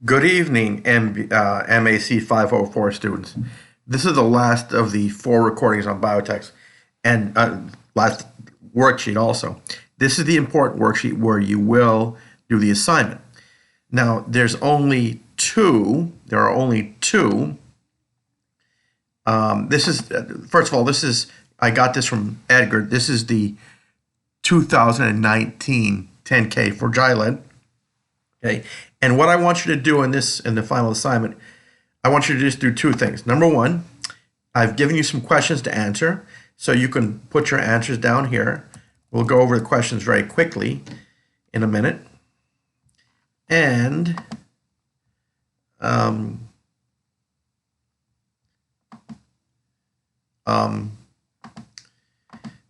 Good evening, MAC 504 students. This is the last of the four recordings on biotech and last worksheet also. This is the important worksheet where you will do the assignment. Now, there are only two. This is, first of all, I got this from Edgar. This is the 2019 10K for Gilead. Okay. And what I want you to do in the final assignment, I want you to just do two things. Number one, I've given you some questions to answer, so you can put your answers down here. We'll go over the questions very quickly in a minute. And then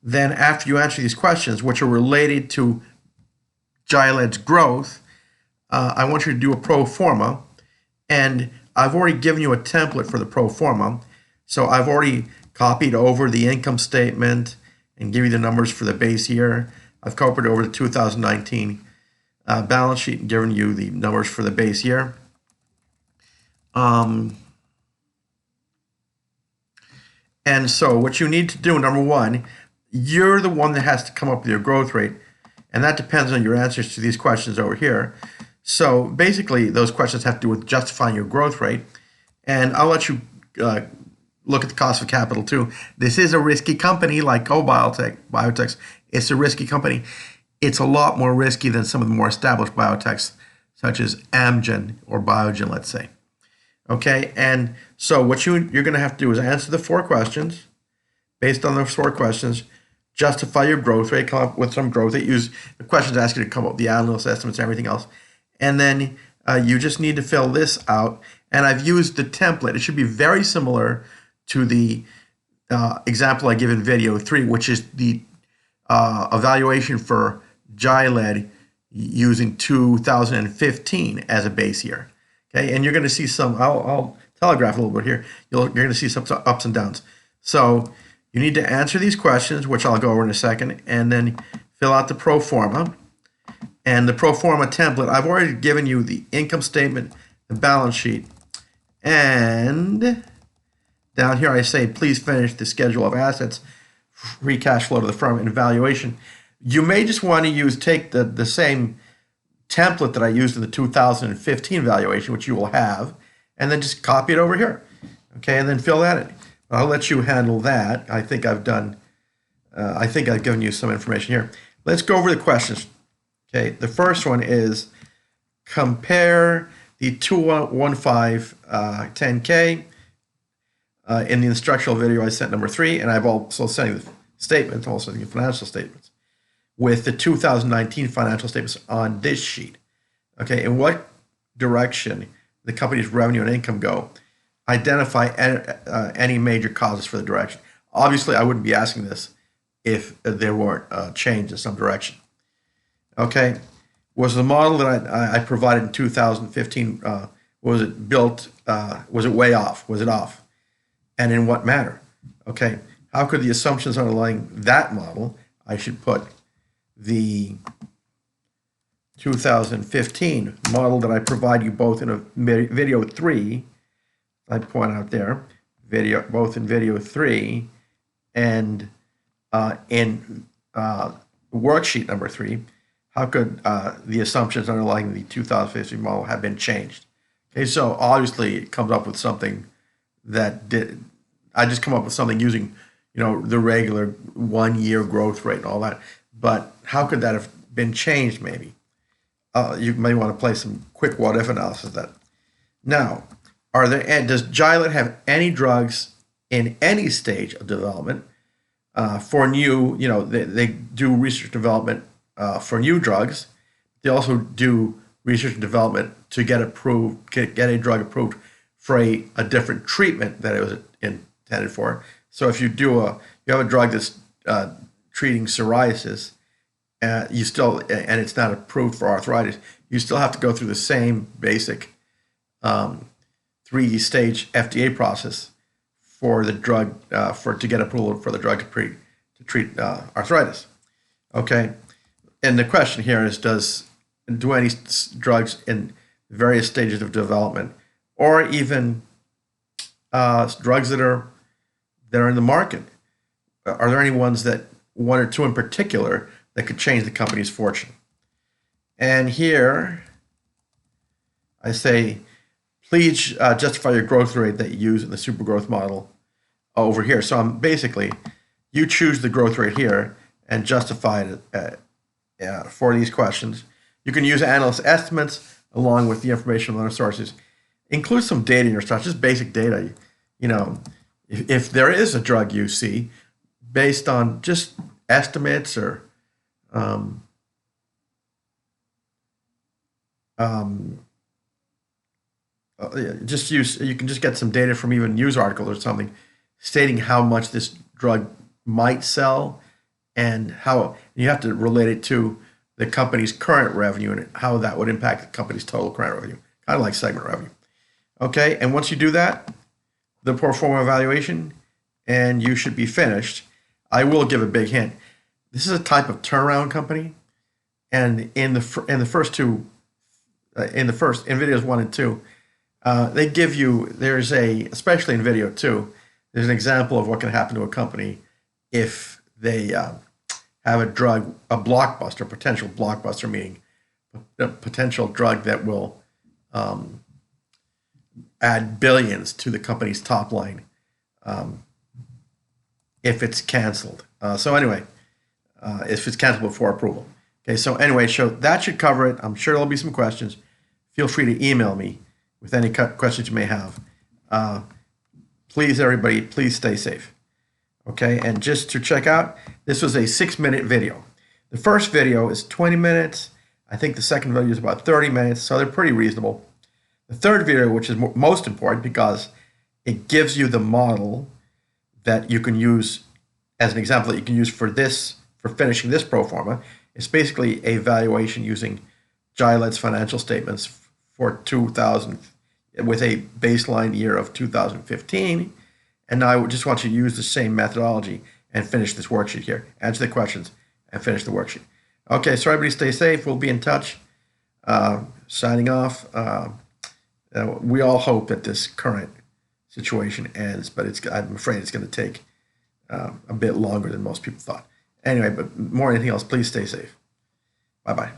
after you answer these questions, which are related to Gilead's growth, I want you to do a pro forma, and I've already given you a template for the pro forma. So I've already copied over the income statement and give you the numbers for the base year. I've copied over the 2019 balance sheet and given you the numbers for the base year. And so what you need to do, number one, you're the one that has to come up with your growth rate, and that depends on your answers to these questions over here. So basically, those questions have to do with justifying your growth rate. And I'll let you look at the cost of capital too. This is a risky company like Biotech. It's a risky company. It's a lot more risky than some of the more established biotechs, such as Amgen or Biogen, let's say. Okay, and so what you're going to have to do is answer the four questions. Based on those four questions, justify your growth rate, come up with some growth rate. Use the questions ask you to come up with the analyst estimates and everything else. And then you just need to fill this out. And I've used the template. It should be very similar to the example I give in video 3, which is the evaluation for Gilead using 2015 as a base year. Okay, and you're going to see some, I'll telegraph a little bit here. You're going to see some ups and downs. So you need to answer these questions, which I'll go over in a second, and then fill out the pro forma. And the pro forma template, I've already given you the income statement, the balance sheet, and down here I say, please finish the schedule of assets, free cash flow to the firm, and valuation. You may just want to take the same template that I used in the 2015 valuation, which you will have, and then just copy it over here. Okay, and then fill that in. I'll let you handle that. I think I've given you some information here. Let's go over the questions. Okay, the first one is compare the 215 10K in the instructional video I sent number 3, and I've also sent the statement, also the financial statements, with the 2019 financial statements on this sheet. Okay, in what direction the company's revenue and income go? Identify any major causes for the direction. Obviously, I wouldn't be asking this if there weren't a change in some direction. Okay, was the model that I provided in 2015, was it built, was it way off? Was it off? And in what manner? Okay, how could the assumptions underlying that model, I should put the 2015 model that I provide you both in a video 3, I point out there, both in video 3 and in worksheet number 3, how could the assumptions underlying the 2015 model have been changed? Okay, so obviously it comes up with something I just come up with something using, the regular 1-year growth rate and all that. But how could that have been changed maybe? You may want to play some quick what-if analysis of that. Now, does Gilead have any drugs in any stage of development for new, they do research and development for new drugs. They also do research and development to get a drug approved for a different treatment that it was intended for. So if you have a drug that's treating psoriasis, and it's not approved for arthritis, you still have to go through the same basic 3-stage FDA process for the drug to get approval for the drug to treat arthritis. Okay, and the question here is, do any drugs in various stages of development, or even drugs that are in the market. Are there any ones that, one or two in particular, that could change the company's fortune? And here I say, please justify your growth rate that you use in the super growth model over here. So I'm basically, you choose the growth rate here and justify it for these questions. You can use analyst estimates along with the information from other sources. Include some data in your stuff, just basic data. You know, if there is a drug you see based on just estimates or just use, you can just get some data from even news articles or something stating how much this drug might sell, and how you have to relate it to the company's current revenue and how that would impact the company's total current revenue, kind of like segment revenue. Okay, and once you do that, the pro forma evaluation, and you should be finished. I will give a big hint. This is a type of turnaround company, and in the first two, in videos 1 and 2, they give you, especially in video 2, there's an example of what can happen to a company if they have a drug, a blockbuster, potential blockbuster, meaning a potential drug that will add billions to the company's top line if it's canceled. So anyway, if it's canceled before approval. Okay, so anyway, so that should cover it. I'm sure there'll be some questions. Feel free to email me with any questions you may have. Please, everybody, please stay safe. Okay, and just to check out, this was a 6-minute video. The first video is 20 minutes. I think the second video is about 30 minutes, so they're pretty reasonable. The third video, which is most important because it gives you the model that you can use as an example that you can use for finishing this pro forma. It's basically a valuation using Gilead's financial statements for 2000 with a baseline year of 2015. And now I just want you to use the same methodology and finish this worksheet here. Answer the questions and finish the worksheet. Okay, so everybody stay safe. We'll be in touch. Signing off. We all hope that this current situation ends, but I'm afraid it's going to take a bit longer than most people thought. Anyway, but more than anything else, please stay safe. Bye-bye.